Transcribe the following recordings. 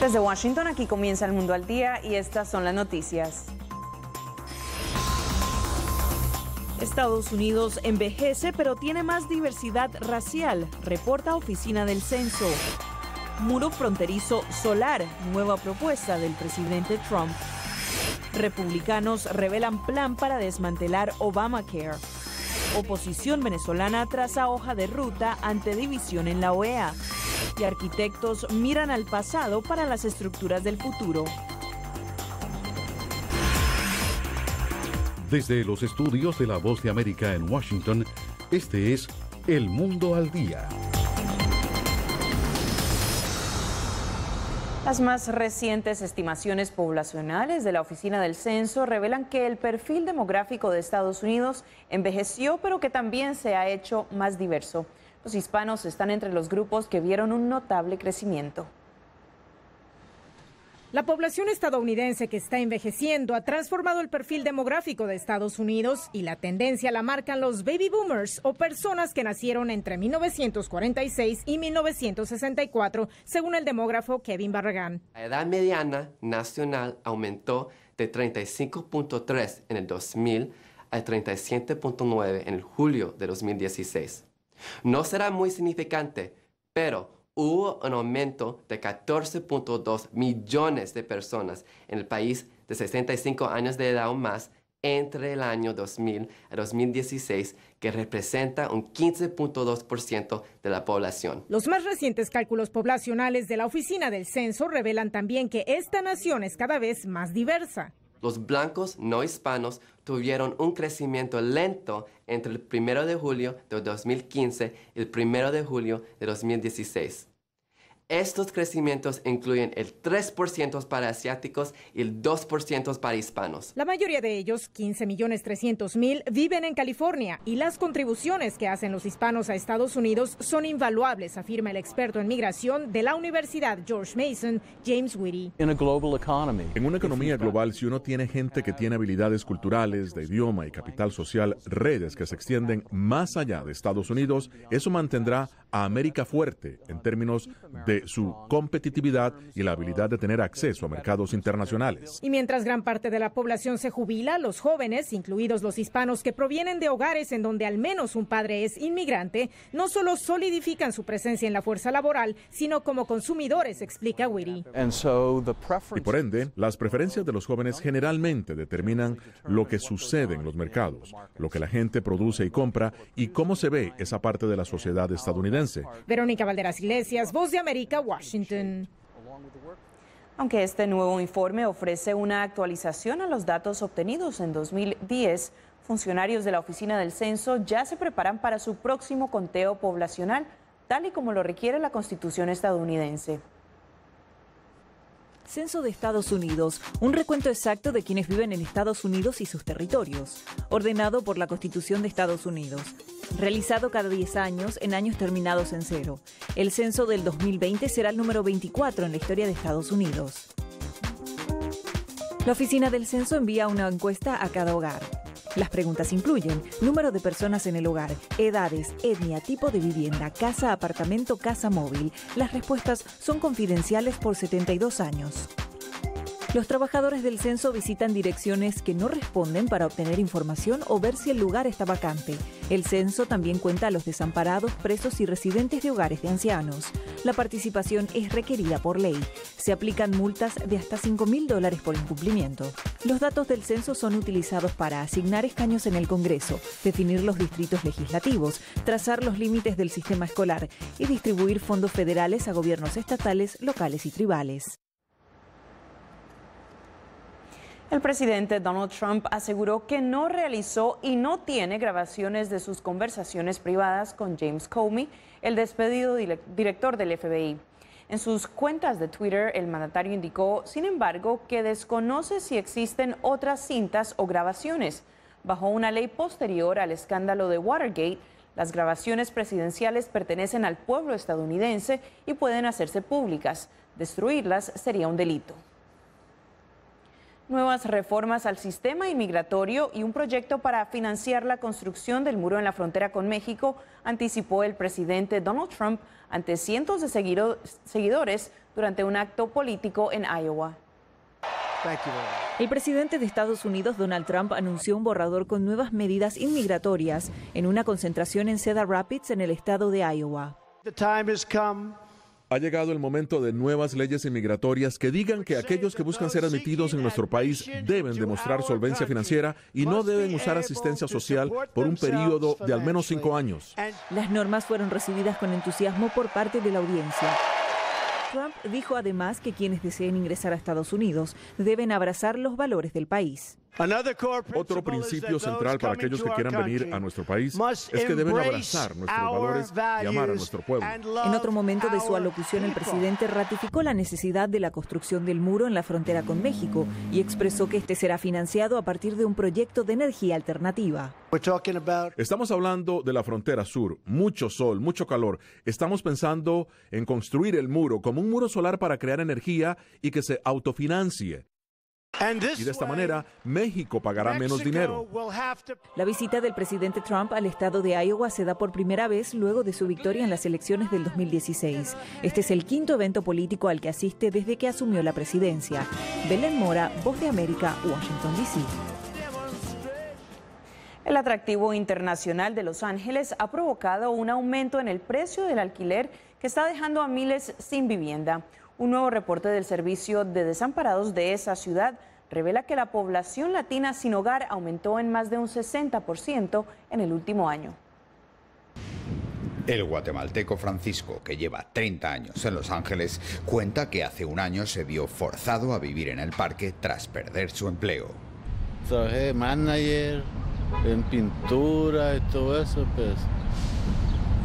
Desde Washington, aquí comienza El Mundo al Día y estas son las noticias. Estados Unidos envejece, pero tiene más diversidad racial, reporta Oficina del Censo. Muro fronterizo solar, nueva propuesta del presidente Trump. Republicanos revelan plan para desmantelar Obamacare. Oposición venezolana traza hoja de ruta ante división en la OEA. Y arquitectos miran al pasado para las estructuras del futuro. Desde los estudios de La Voz de América en Washington, este es El Mundo al Día. Las más recientes estimaciones poblacionales de la Oficina del Censo revelan que el perfil demográfico de Estados Unidos envejeció, pero que también se ha hecho más diverso. Los hispanos están entre los grupos que vieron un notable crecimiento. La población estadounidense que está envejeciendo ha transformado el perfil demográfico de Estados Unidos y la tendencia la marcan los baby boomers o personas que nacieron entre 1946 y 1964, según el demógrafo Kevin Barragán. La edad mediana nacional aumentó de 35.3 en el 2000 a 37.9 en el julio de 2016. No será muy significante, pero hubo un aumento de 14.2 millones de personas en el país de 65 años de edad o más entre el año 2000 a 2016, que representa un 15.2% de la población. Los más recientes cálculos poblacionales de la Oficina del Censo revelan también que esta nación es cada vez más diversa. Los blancos no hispanos tuvieron un crecimiento lento entre el 1 de julio de 2015 y el 1 de julio de 2016. Estos crecimientos incluyen el 3% para asiáticos y el 2% para hispanos. La mayoría de ellos, 15.300.000, viven en California y las contribuciones que hacen los hispanos a Estados Unidos son invaluables, afirma el experto en migración de la Universidad George Mason, James Whitty. En una economía global, si uno tiene gente que tiene habilidades culturales, de idioma y capital social, redes que se extienden más allá de Estados Unidos, eso mantendrá a América fuerte en términos de su competitividad y la habilidad de tener acceso a mercados internacionales. Y mientras gran parte de la población se jubila, los jóvenes, incluidos los hispanos que provienen de hogares en donde al menos un padre es inmigrante, no solo solidifican su presencia en la fuerza laboral, sino como consumidores, explica Whitty. Y por ende, las preferencias de los jóvenes generalmente determinan lo que sucede en los mercados, lo que la gente produce y compra y cómo se ve esa parte de la sociedad estadounidense. Verónica Valderas Iglesias, Voz de América, Washington. Aunque este nuevo informe ofrece una actualización a los datos obtenidos en 2010, funcionarios de la Oficina del Censo ya se preparan para su próximo conteo poblacional, tal y como lo requiere la Constitución estadounidense. Censo de Estados Unidos, un recuento exacto de quienes viven en Estados Unidos y sus territorios, ordenado por la Constitución de Estados Unidos, realizado cada 10 años en años terminados en 0. El censo del 2020 será el número 24 en la historia de Estados Unidos. La Oficina del Censo envía una encuesta a cada hogar. Las preguntas incluyen número de personas en el hogar, edades, etnia, tipo de vivienda, casa, apartamento, casa móvil. Las respuestas son confidenciales por 72 años. Los trabajadores del censo visitan direcciones que no responden para obtener información o ver si el lugar está vacante. El censo también cuenta a los desamparados, presos y residentes de hogares de ancianos. La participación es requerida por ley. Se aplican multas de hasta $5.000 por incumplimiento. Los datos del censo son utilizados para asignar escaños en el Congreso, definir los distritos legislativos, trazar los límites del sistema escolar y distribuir fondos federales a gobiernos estatales, locales y tribales. El presidente Donald Trump aseguró que no realizó y no tiene grabaciones de sus conversaciones privadas con James Comey, el despedido director del FBI. En sus cuentas de Twitter, el mandatario indicó, sin embargo, que desconoce si existen otras cintas o grabaciones. Bajo una ley posterior al escándalo de Watergate, las grabaciones presidenciales pertenecen al pueblo estadounidense y pueden hacerse públicas. Destruirlas sería un delito. nuevas reformas al sistema inmigratorio y un proyecto para financiar la construcción del muro en la frontera con México, anticipó el presidente Donald Trump ante cientos de seguidores durante un acto político en Iowa. El presidente de Estados Unidos, Donald Trump, anunció un borrador con nuevas medidas inmigratorias en una concentración en Cedar Rapids, en el estado de Iowa. Ha llegado el momento de nuevas leyes inmigratorias que digan que aquellos que buscan ser admitidos en nuestro país deben demostrar solvencia financiera y no deben usar asistencia social por un periodo de al menos 5 años. Las normas fueron recibidas con entusiasmo por parte de la audiencia. Trump dijo además que quienes deseen ingresar a Estados Unidos deben abrazar los valores del país. Otro principio central para aquellos que quieran venir a nuestro país es que deben abrazar nuestros valores y amar a nuestro pueblo. En otro momento de su alocución, el presidente ratificó la necesidad de la construcción del muro en la frontera con México y expresó que este será financiado a partir de un proyecto de energía alternativa. Estamos hablando de la frontera sur, mucho sol, mucho calor. Estamos pensando en construir el muro como un muro solar para crear energía y que se autofinancie. Y de esta manera, México pagará menos dinero. La visita del presidente Trump al estado de Iowa se da por primera vez luego de su victoria en las elecciones del 2016. Este es el 5º evento político al que asiste desde que asumió la presidencia. Belén Mora, Voz de América, Washington, D.C. El atractivo internacional de Los Ángeles ha provocado un aumento en el precio del alquiler que está dejando a miles sin vivienda. Un nuevo reporte del Servicio de Desamparados de esa ciudad revela que la población latina sin hogar aumentó en más de un 60% en el último año. El guatemalteco Francisco, que lleva 30 años en Los Ángeles, cuenta que hace un año se vio forzado a vivir en el parque tras perder su empleo. Trabajé de manager, en pintura y todo eso, pues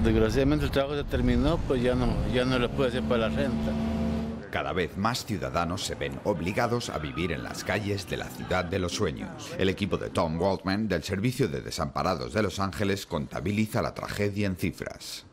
desgraciadamente el trabajo se terminó, pues ya no lo pude hacer para la renta. Cada vez más ciudadanos se ven obligados a vivir en las calles de la ciudad de los sueños. El equipo de Tom Waldman del Servicio de Desamparados de Los Ángeles contabiliza la tragedia en cifras.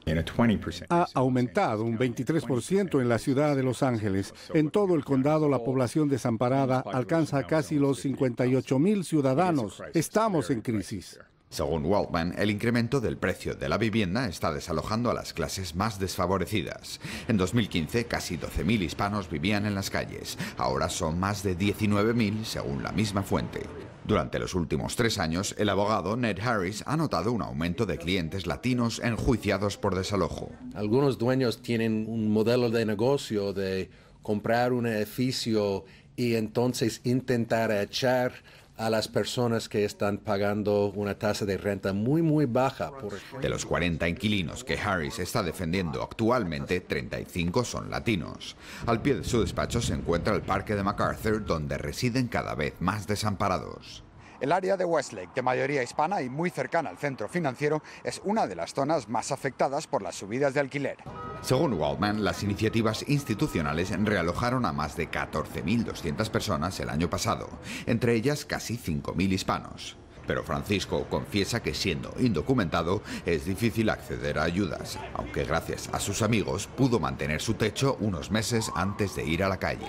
Ha aumentado un 23% en la ciudad de Los Ángeles. En todo el condado la población desamparada alcanza casi los 58,000 ciudadanos. Estamos en crisis. Según Waldman, el incremento del precio de la vivienda está desalojando a las clases más desfavorecidas. En 2015, casi 12.000 hispanos vivían en las calles. Ahora son más de 19.000, según la misma fuente. Durante los últimos 3 años, el abogado Ned Harris ha notado un aumento de clientes latinos enjuiciados por desalojo. Algunos dueños tienen un modelo de negocio de comprar un edificio y entonces intentar echar a las personas que están pagando una tasa de renta muy baja. De los 40 inquilinos que Harris está defendiendo actualmente, 35 son latinos. Al pie de su despacho se encuentra el Parque de MacArthur, donde residen cada vez más desamparados. El área de Westlake, de mayoría hispana y muy cercana al centro financiero, es una de las zonas más afectadas por las subidas de alquiler. Según Waldman, las iniciativas institucionales realojaron a más de 14.200 personas el año pasado, entre ellas casi 5.000 hispanos. Pero Francisco confiesa que siendo indocumentado es difícil acceder a ayudas, aunque gracias a sus amigos pudo mantener su techo unos meses antes de ir a la calle.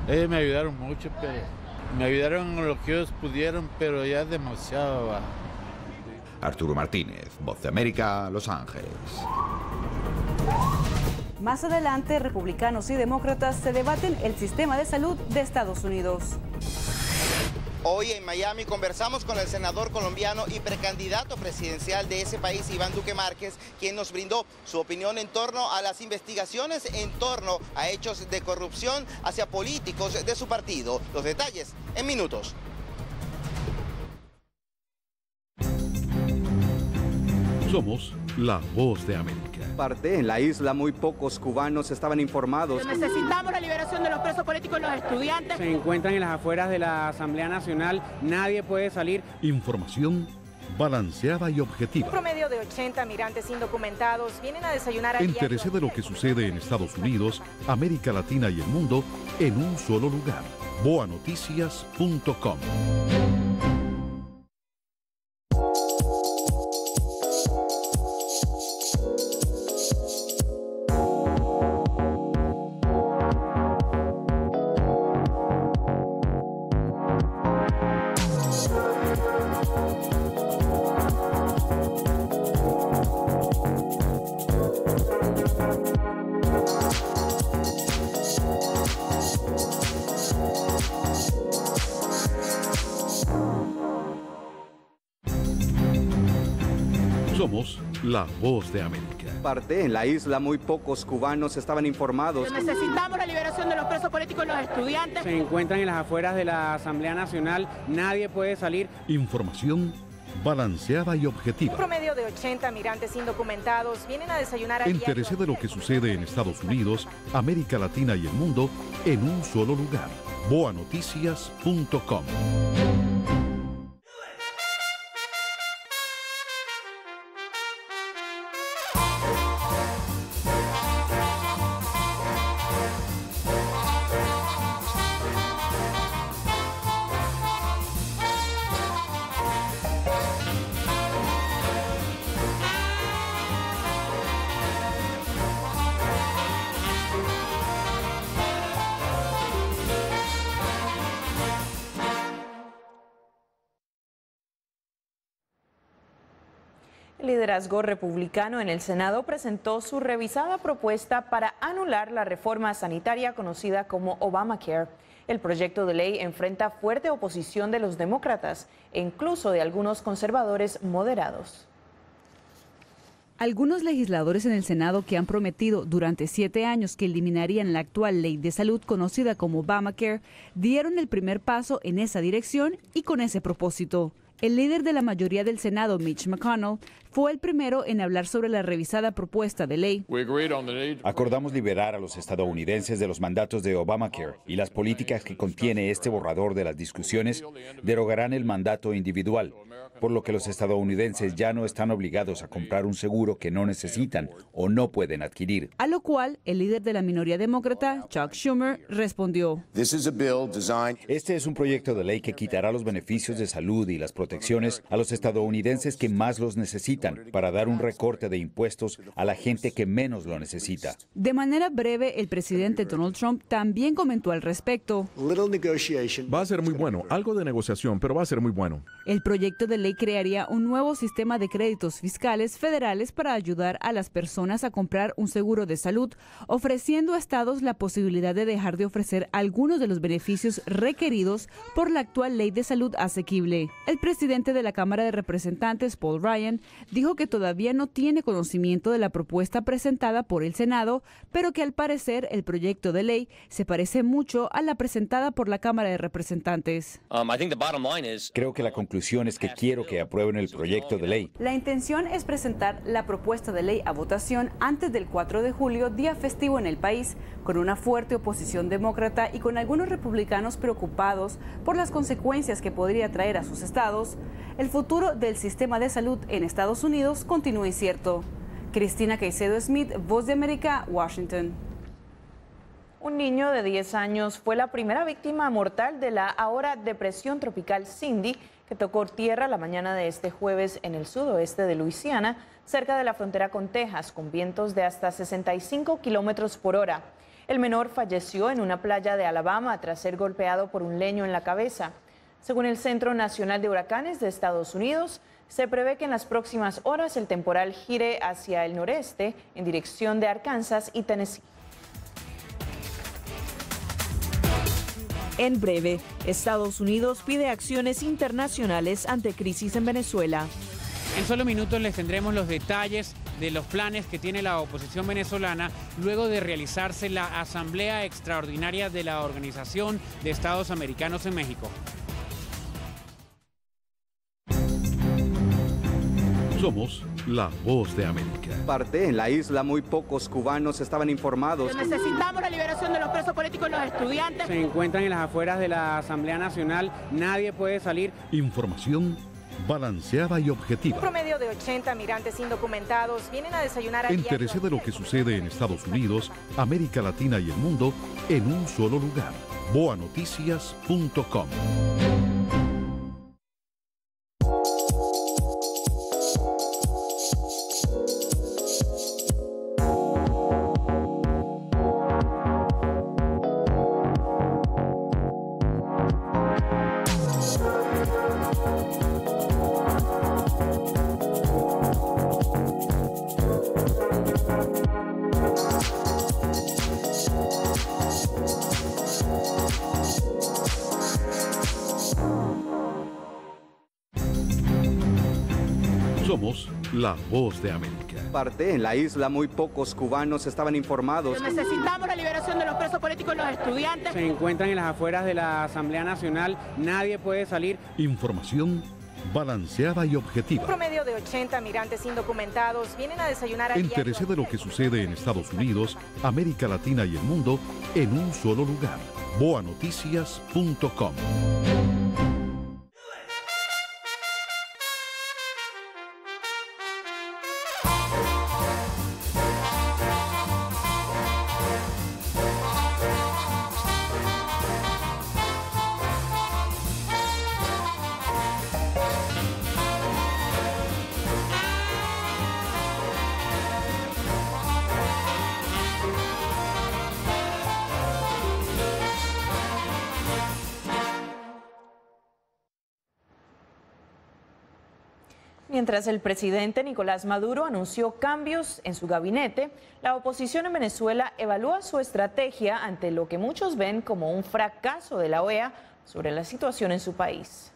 Ellos me ayudaron mucho, pero me ayudaron en lo que ellos pudieron, pero ya demasiado. Arturo Martínez, Voz de América, Los Ángeles. Más adelante, republicanos y demócratas se debaten el sistema de salud de Estados Unidos. Hoy en Miami conversamos con el senador colombiano y precandidato presidencial de ese país, Iván Duque Márquez, quien nos brindó su opinión en torno a las investigaciones en torno a hechos de corrupción hacia políticos de su partido. Los detalles en minutos. Somos la Voz de América. En la isla muy pocos cubanos estaban informados. Necesitamos la liberación de los presos políticos y los estudiantes. Se encuentran en las afueras de la Asamblea Nacional, nadie puede salir. Información balanceada y objetiva. Un promedio de 80 migrantes indocumentados vienen a desayunar a Entérese de lo que sucede en Estados Unidos, América Latina y el mundo en un solo lugar. boanoticias.com. Somos la voz de América. Parte en la isla, muy pocos cubanos estaban informados. Necesitamos la liberación de los presos políticos y los estudiantes. Se encuentran en las afueras de la Asamblea Nacional, nadie puede salir. Información balanceada y objetiva. Un promedio de 80 migrantes indocumentados vienen a desayunar a Entérese de lo que sucede en Estados Unidos, América Latina y el mundo en un solo lugar. boanoticias.com. El liderazgo republicano en el Senado presentó su revisada propuesta para anular la reforma sanitaria conocida como Obamacare. El proyecto de ley enfrenta fuerte oposición de los demócratas e incluso de algunos conservadores moderados. Algunos legisladores en el Senado que han prometido durante 7 años que eliminarían la actual ley de salud conocida como Obamacare, dieron el primer paso en esa dirección y con ese propósito. El líder de la mayoría del Senado, Mitch McConnell, fue el primero en hablar sobre la revisada propuesta de ley. Acordamos liberar a los estadounidenses de los mandatos de Obamacare y las políticas que contiene este borrador de las discusiones derogarán el mandato individual, por lo que los estadounidenses ya no están obligados a comprar un seguro que no necesitan o no pueden adquirir. A lo cual, el líder de la minoría demócrata, Chuck Schumer, respondió: Este es un proyecto de ley que quitará los beneficios de salud y las protecciones a los estadounidenses que más los necesitan, para dar un recorte de impuestos a la gente que menos lo necesita. De manera breve, el presidente Donald Trump también comentó al respecto. Va a ser muy bueno, algo de negociación, pero va a ser muy bueno. El proyecto de ley crearía un nuevo sistema de créditos fiscales federales para ayudar a las personas a comprar un seguro de salud, ofreciendo a estados la posibilidad de dejar de ofrecer algunos de los beneficios requeridos por la actual ley de salud asequible. El presidente de la Cámara de Representantes, Paul Ryan, dijo que todavía no tiene conocimiento de la propuesta presentada por el Senado, pero que al parecer el proyecto de ley se parece mucho a la presentada por la Cámara de Representantes. Creo que la conclusión es que quiero que aprueben el proyecto de ley. La intención es presentar la propuesta de ley a votación antes del 4 de julio, día festivo en el país, con una fuerte oposición demócrata y con algunos republicanos preocupados por las consecuencias que podría traer a sus estados. El futuro del sistema de salud en Estados Unidos continúa incierto. Cristina Caicedo Smith, Voz de América, Washington. Un niño de 10 años fue la primera víctima mortal de la ahora depresión tropical Cindy, que tocó tierra la mañana de este jueves en el sudoeste de Luisiana, cerca de la frontera con Texas, con vientos de hasta 65 kilómetros por hora. El menor falleció en una playa de Alabama tras ser golpeado por un leño en la cabeza. Según el Centro Nacional de Huracanes de Estados Unidos, se prevé que en las próximas horas el temporal gire hacia el noreste en dirección de Arkansas y Tennessee. En breve, Estados Unidos pide acciones internacionales ante crisis en Venezuela. En solo minutos les tendremos los detalles de los planes que tiene la oposición venezolana luego de realizarse la Asamblea Extraordinaria de la Organización de Estados Americanos en México. Somos la voz de América. Parte en la isla, muy pocos cubanos estaban informados. Necesitamos la liberación de los presos políticos y los estudiantes. Se encuentran en las afueras de la Asamblea Nacional, nadie puede salir. Información balanceada y objetiva. Un promedio de 80 migrantes indocumentados vienen a desayunar a Entérese de lo que sucede en Estados Unidos, América Latina y el mundo en un solo lugar. boanoticias.com. Somos La Voz de América. En la isla muy pocos cubanos estaban informados. Necesitamos la liberación de los presos políticos y los estudiantes. Se encuentran en las afueras de la Asamblea Nacional, nadie puede salir. Información balanceada y objetiva. Un promedio de 80 migrantes indocumentados vienen a desayunar a diario. Entérese de lo que sucede en Estados Unidos, América Latina y el mundo en un solo lugar. boanoticias.com. Mientras el presidente Nicolás Maduro anunció cambios en su gabinete, la oposición en Venezuela evalúa su estrategia ante lo que muchos ven como un fracaso de la OEA sobre la situación en su país.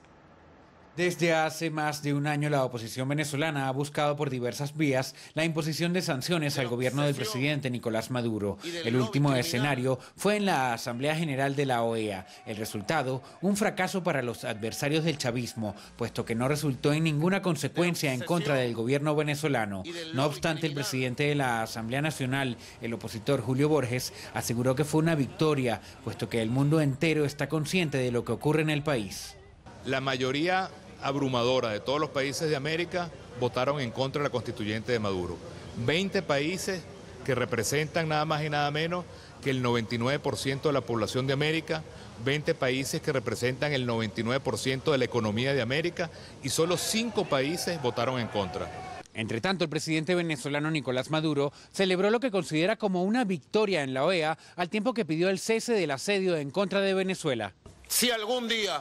Desde hace más de un año, la oposición venezolana ha buscado por diversas vías la imposición de sanciones al gobierno del presidente Nicolás Maduro. El último escenario fue en la Asamblea General de la OEA. El resultado, un fracaso para los adversarios del chavismo, puesto que no resultó en ninguna consecuencia en contra del gobierno venezolano. No obstante, el presidente de la Asamblea Nacional, el opositor Julio Borges, aseguró que fue una victoria, puesto que el mundo entero está consciente de lo que ocurre en el país. La mayoría abrumadora de todos los países de América votaron en contra de la constituyente de Maduro. 20 países que representan nada más y nada menos que el 99% de la población de América, 20 países que representan el 99% de la economía de América y solo 5 países votaron en contra. Entre tanto, el presidente venezolano Nicolás Maduro celebró lo que considera como una victoria en la OEA, al tiempo que pidió el cese del asedio en contra de Venezuela. Si algún día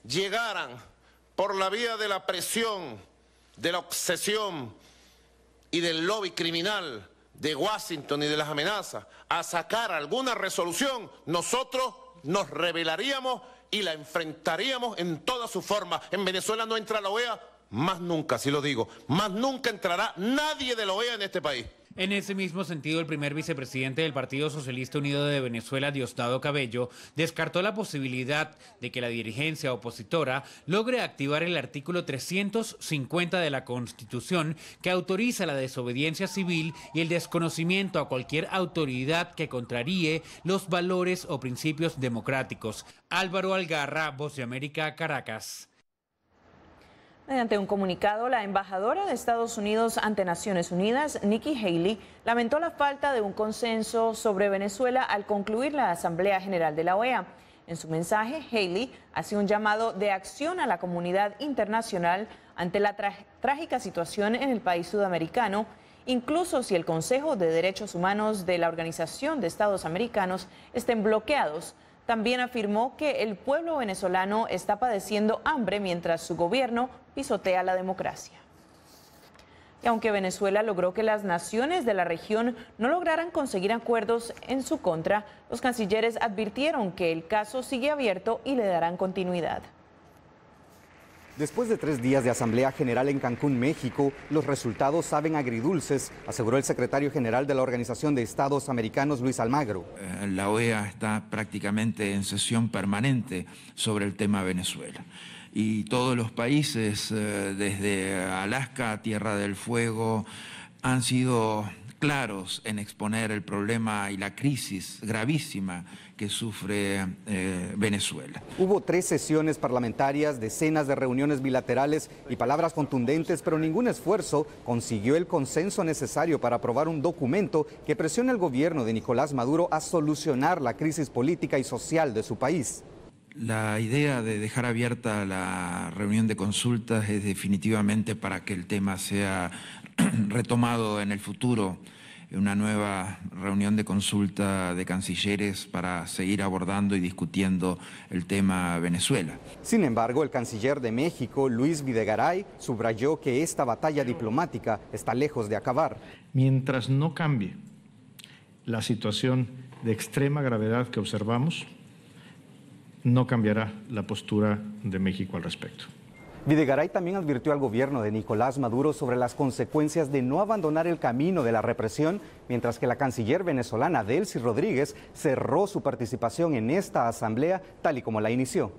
llegaran por la vía de la presión, de la obsesión y del lobby criminal de Washington y de las amenazas a sacar alguna resolución, nosotros nos rebelaríamos y la enfrentaríamos en toda su forma. En Venezuela no entra la OEA, más nunca, así lo digo, más nunca entrará nadie de la OEA en este país. En ese mismo sentido, el primer vicepresidente del Partido Socialista Unido de Venezuela, Diosdado Cabello, descartó la posibilidad de que la dirigencia opositora logre activar el artículo 350 de la Constitución, que autoriza la desobediencia civil y el desconocimiento a cualquier autoridad que contraríe los valores o principios democráticos. Álvaro Algarra, Voz de América, Caracas. Mediante un comunicado, la embajadora de Estados Unidos ante Naciones Unidas, Nikki Haley, lamentó la falta de un consenso sobre Venezuela al concluir la Asamblea General de la OEA. En su mensaje, Haley hace un llamado de acción a la comunidad internacional ante la trágica situación en el país sudamericano, incluso si el Consejo de Derechos Humanos de la Organización de Estados Americanos estén bloqueados. También afirmó que el pueblo venezolano está padeciendo hambre mientras su gobierno pisotea la democracia. Y aunque Venezuela logró que las naciones de la región no lograran conseguir acuerdos en su contra, los cancilleres advirtieron que el caso sigue abierto y le darán continuidad. Después de 3 días de Asamblea General en Cancún, México, los resultados saben agridulces, aseguró el secretario general de la Organización de Estados Americanos, Luis Almagro. La OEA está prácticamente en sesión permanente sobre el tema Venezuela. Y todos los países, desde Alaska a Tierra del Fuego, han sido claros en exponer el problema y la crisis gravísima que sufre Venezuela. Hubo 3 sesiones parlamentarias, decenas de reuniones bilaterales y palabras contundentes, pero ningún esfuerzo consiguió el consenso necesario para aprobar un documento que presione al gobierno de Nicolás Maduro a solucionar la crisis política y social de su país. La idea de dejar abierta la reunión de consultas es definitivamente para que el tema sea retomado en el futuro, una nueva reunión de consulta de cancilleres para seguir abordando y discutiendo el tema Venezuela. Sin embargo, el canciller de México, Luis Videgaray, subrayó que esta batalla diplomática está lejos de acabar. Mientras no cambie la situación de extrema gravedad que observamos, no cambiará la postura de México al respecto. Videgaray también advirtió al gobierno de Nicolás Maduro sobre las consecuencias de no abandonar el camino de la represión, mientras que la canciller venezolana Delcy Rodríguez cerró su participación en esta asamblea tal y como la inició.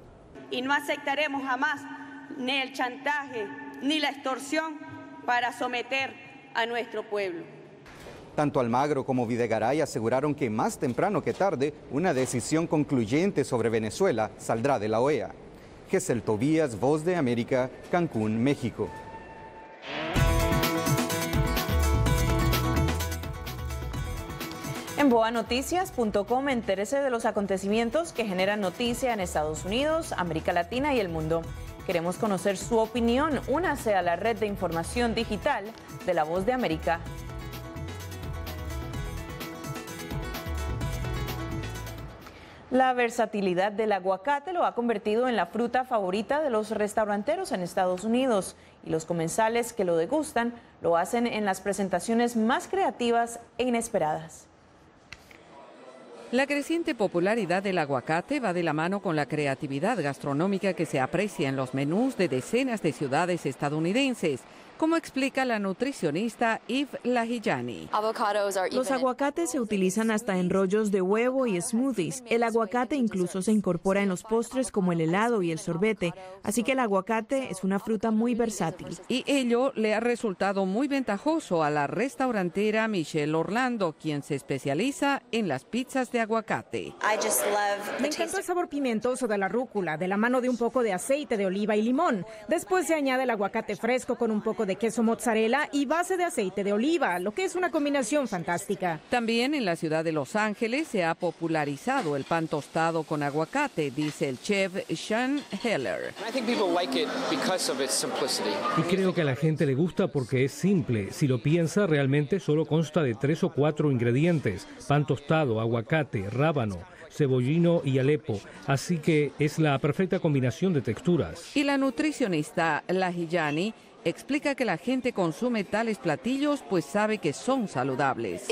Y no aceptaremos jamás ni el chantaje ni la extorsión para someter a nuestro pueblo. Tanto Almagro como Videgaray aseguraron que más temprano que tarde una decisión concluyente sobre Venezuela saldrá de la OEA. Gesell Tobías, Voz de América, Cancún, México. En boanoticias.com entérese de los acontecimientos que generan noticia en Estados Unidos, América Latina y el mundo. Queremos conocer su opinión. Únase a la red de información digital de La Voz de América. La versatilidad del aguacate lo ha convertido en la fruta favorita de los restauranteros en Estados Unidos, y los comensales que lo degustan lo hacen en las presentaciones más creativas e inesperadas. La creciente popularidad del aguacate va de la mano con la creatividad gastronómica que se aprecia en los menús de decenas de ciudades estadounidenses, como explica la nutricionista Eve Lahijani. Los aguacates se utilizan hasta en rollos de huevo y smoothies. El aguacate incluso se incorpora en los postres como el helado y el sorbete. Así que el aguacate es una fruta muy versátil. Y ello le ha resultado muy ventajoso a la restaurantera Michelle Orlando, quien se especializa en las pizzas de aguacate. Me encantó el sabor pimentoso de la rúcula, de la mano de un poco de aceite de oliva y limón. Después se añade el aguacate fresco con un poco de queso mozzarella y base de aceite de oliva, lo que es una combinación fantástica. También en la ciudad de Los Ángeles se ha popularizado el pan tostado con aguacate, dice el chef Sean Heller. Y creo que a la gente le gusta porque es simple. Si lo piensa, realmente solo consta de 3 o 4 ingredientes: pan tostado, aguacate, rábano, cebollino y Alepo, así que es la perfecta combinación de texturas. Y la nutricionista Lahijani explica que la gente consume tales platillos pues sabe que son saludables.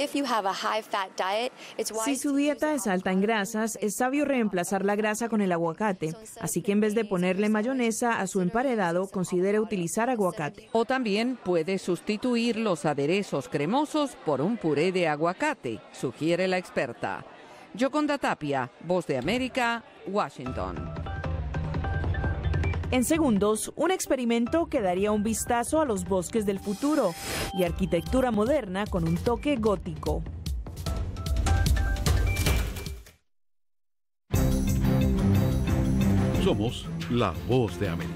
Si su dieta es alta en grasas, es sabio reemplazar la grasa con el aguacate. Así que en vez de ponerle mayonesa a su emparedado, considere utilizar aguacate. O también puede sustituir los aderezos cremosos por un puré de aguacate, sugiere la experta. Yoconda Tapia, Voz de América, Washington. En segundos, un experimento que daría un vistazo a los bosques del futuro y arquitectura moderna con un toque gótico. Somos la Voz de América.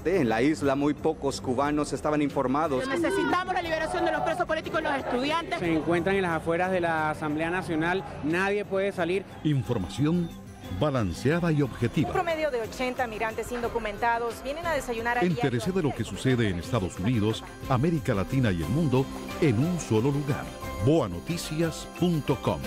En la isla muy pocos cubanos estaban informados. Necesitamos la liberación de los presos políticos y los estudiantes. Se encuentran en las afueras de la Asamblea Nacional. Nadie puede salir. Información balanceada y objetiva. Un promedio de 80 migrantes indocumentados vienen a desayunar a Entérese de lo que sucede en Estados Unidos, América Latina y el mundo en un solo lugar. boanoticias.com.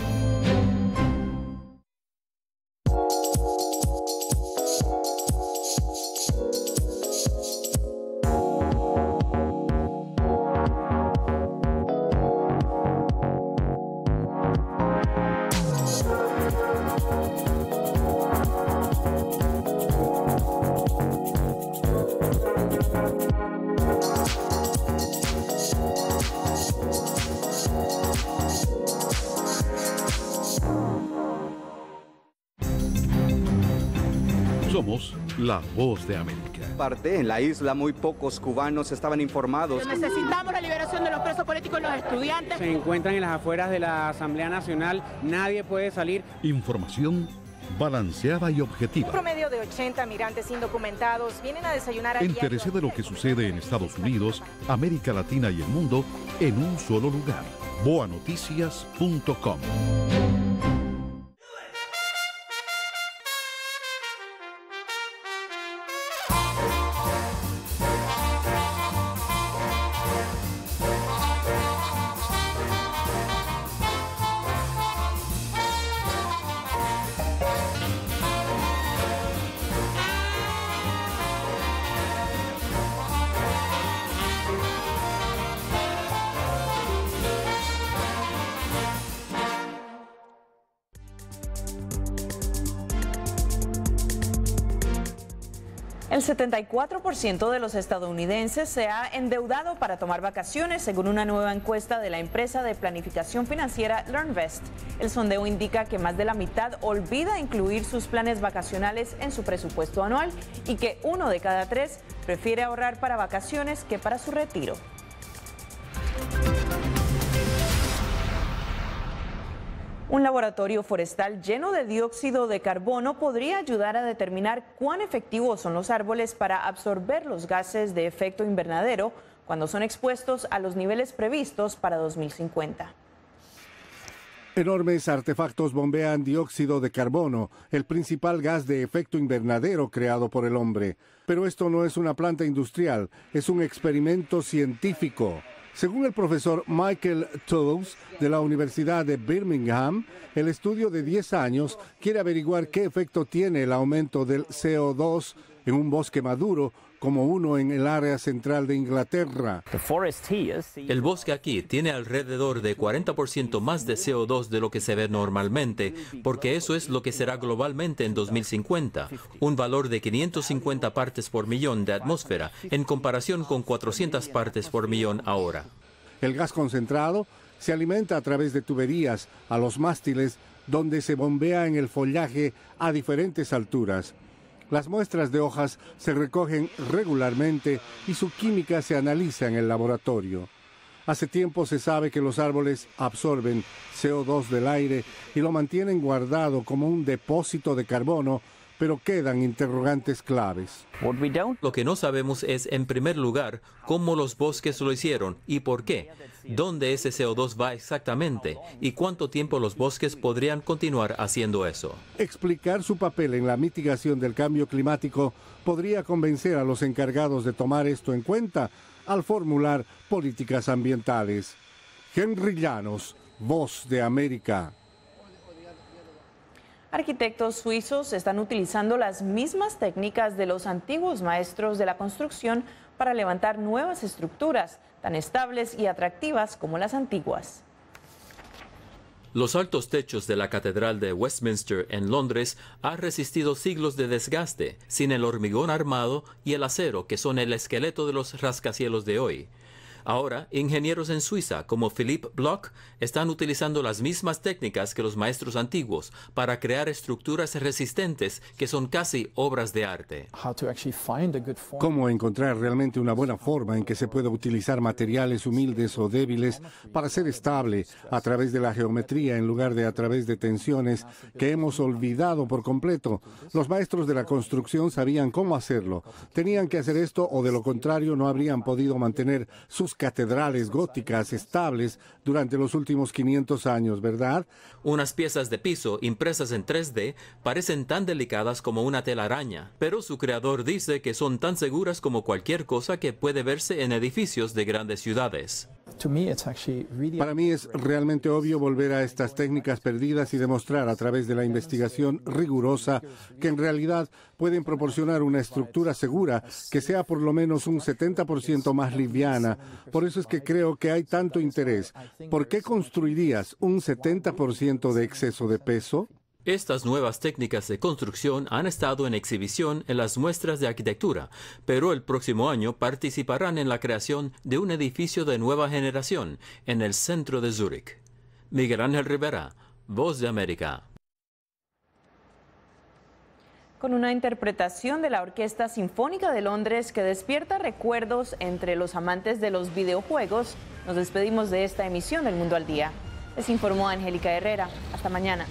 Somos la Voz de América. En la isla muy pocos cubanos estaban informados. Necesitamos la liberación de los presos políticos y los estudiantes. Se encuentran en las afueras de la Asamblea Nacional. Nadie puede salir. Información balanceada y objetiva. Un promedio de 80 migrantes indocumentados vienen a desayunar a Entérese de lo que sucede en Estados Unidos, América Latina y el mundo en un solo lugar. boanoticias.com. El 74% de los estadounidenses se ha endeudado para tomar vacaciones, según una nueva encuesta de la empresa de planificación financiera LearnVest. El sondeo indica que más de la mitad olvida incluir sus planes vacacionales en su presupuesto anual y que 1 de cada 3 prefiere ahorrar para vacaciones que para su retiro. Un laboratorio forestal lleno de dióxido de carbono podría ayudar a determinar cuán efectivos son los árboles para absorber los gases de efecto invernadero cuando son expuestos a los niveles previstos para 2050. Enormes artefactos bombean dióxido de carbono, el principal gas de efecto invernadero creado por el hombre. Pero esto no es una planta industrial, es un experimento científico. Según el profesor Michael Toews de la Universidad de Birmingham, el estudio de 10 años quiere averiguar qué efecto tiene el aumento del CO2 en un bosque maduro como uno en el área central de Inglaterra. El bosque aquí tiene alrededor de 40% más de CO2 de lo que se ve normalmente, porque eso es lo que será globalmente en 2050, un valor de 550 partes por millón de atmósfera, en comparación con 400 partes por millón ahora. El gas concentrado se alimenta a través de tuberías a los mástiles, donde se bombea en el follaje a diferentes alturas. Las muestras de hojas se recogen regularmente y su química se analiza en el laboratorio. Hace tiempo se sabe que los árboles absorben CO2 del aire y lo mantienen guardado como un depósito de carbono, pero quedan interrogantes claves. Lo que no sabemos es, en primer lugar, cómo los bosques lo hicieron y por qué, dónde ese CO2 va exactamente y cuánto tiempo los bosques podrían continuar haciendo eso. Explicar su papel en la mitigación del cambio climático podría convencer a los encargados de tomar esto en cuenta al formular políticas ambientales. Henry Llanos, Voz de América. Arquitectos suizos están utilizando las mismas técnicas de los antiguos maestros de la construcción para levantar nuevas estructuras tan estables y atractivas como las antiguas. Los altos techos de la Catedral de Westminster en Londres han resistido siglos de desgaste, sin el hormigón armado y el acero que son el esqueleto de los rascacielos de hoy. Ahora, ingenieros en Suiza, como Philippe Bloch, están utilizando las mismas técnicas que los maestros antiguos para crear estructuras resistentes que son casi obras de arte. ¿Cómo encontrar realmente una buena forma en que se pueda utilizar materiales humildes o débiles para ser estable a través de la geometría en lugar de a través de tensiones que hemos olvidado por completo? Los maestros de la construcción sabían cómo hacerlo. Tenían que hacer esto o de lo contrario no habrían podido mantener sus catedrales góticas estables durante los últimos 500 años, ¿verdad? Unas piezas de piso impresas en 3D parecen tan delicadas como una telaraña, pero su creador dice que son tan seguras como cualquier cosa que puede verse en edificios de grandes ciudades. Para mí es realmente obvio volver a estas técnicas perdidas y demostrar a través de la investigación rigurosa que en realidad pueden proporcionar una estructura segura que sea por lo menos un 70% más liviana. Por eso es que creo que hay tanto interés. ¿Por qué construirías un 70% de exceso de peso? Estas nuevas técnicas de construcción han estado en exhibición en las muestras de arquitectura, pero el próximo año participarán en la creación de un edificio de nueva generación en el centro de Zúrich. Miguel Ángel Rivera, Voz de América. Con una interpretación de la Orquesta Sinfónica de Londres que despierta recuerdos entre los amantes de los videojuegos, nos despedimos de esta emisión del Mundo al Día. Les informó Angélica Herrera. Hasta mañana.